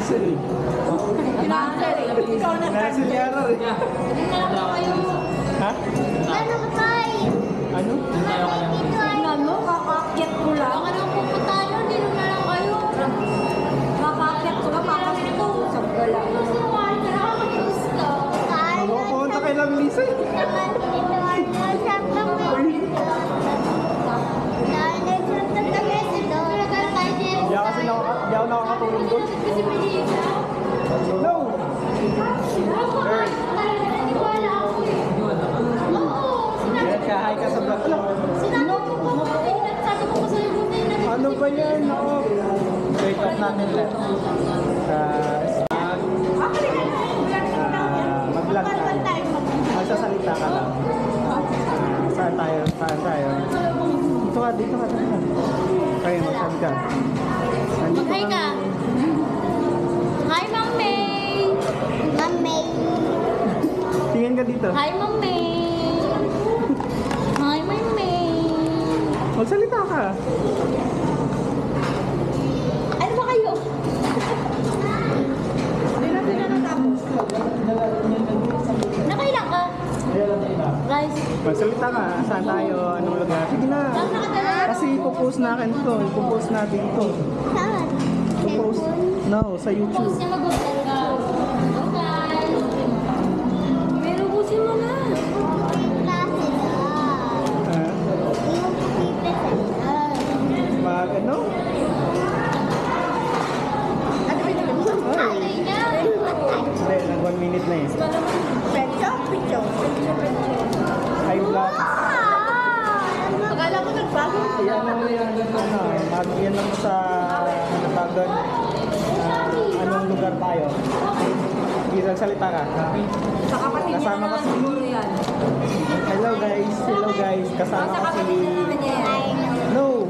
Liesel eh. Ikaw na Liesel yara eh. Ha? Ano? Tingnan mo, kakakyat ko lang. Baka nang pupunta nyo, nilong na lang kayo. Kakakyat ko lang, kakakyat ko. Sabga lang. Pumunta kay lang Liesel. Di ako nakakatulong doon. No! Earth. Kahay ka sa vlog lang. Ano ba yan? Ako. Wait up natin lang. Mag-vlog tayo. Magsasalita ka lang. Saan tayo? Saan tayo? Dito ka, dito ka. Kaya magsabi ka. Mag-hi ka. Hi, Ma'am May. Ma'am May. Tingin ka dito. Hi, Ma'am May. Hi, Ma'am May. Magsalita ka. Ano ba kayo? Hindi na natapos. Nakailan ka? Rice. Magsalita ka. Saan tayo? Anong lugar? Sige na. Kasi ipopost natin ito. Ipopost natin ito. Saan? Ipopost. No, sa YouTube. Post niya mag-vlog ka. Okay. Pero busin mo na. Mag ano? Ay. Hindi, nag 1 minute na eh. Ay, vlog. Akala ko nagbago. Yan ang yan lang sa ano tawag doon? Anong lugar tayo? Sige, salita ka. Sa kapatid niya Kasama na kasi. siguro yan. Hello guys. Kasama Sa kasi. kapatid niya naman yan. No!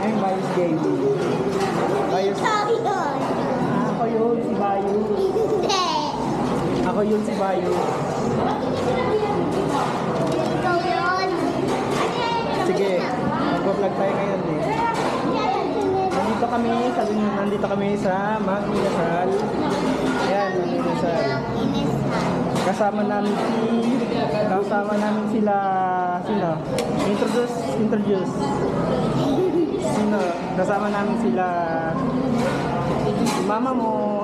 I'm Bayus Game. Bayus. Ako yun, si Bayu. Ako yun, si Bayu. Sige, mag-vlog tayo ngayon eh. Nandito kami sa Mag-Inasal. Ayan, Mag-Inasal. Kasama namin sila, sino? Introduce. Sino? Kasama namin sila, mama mo.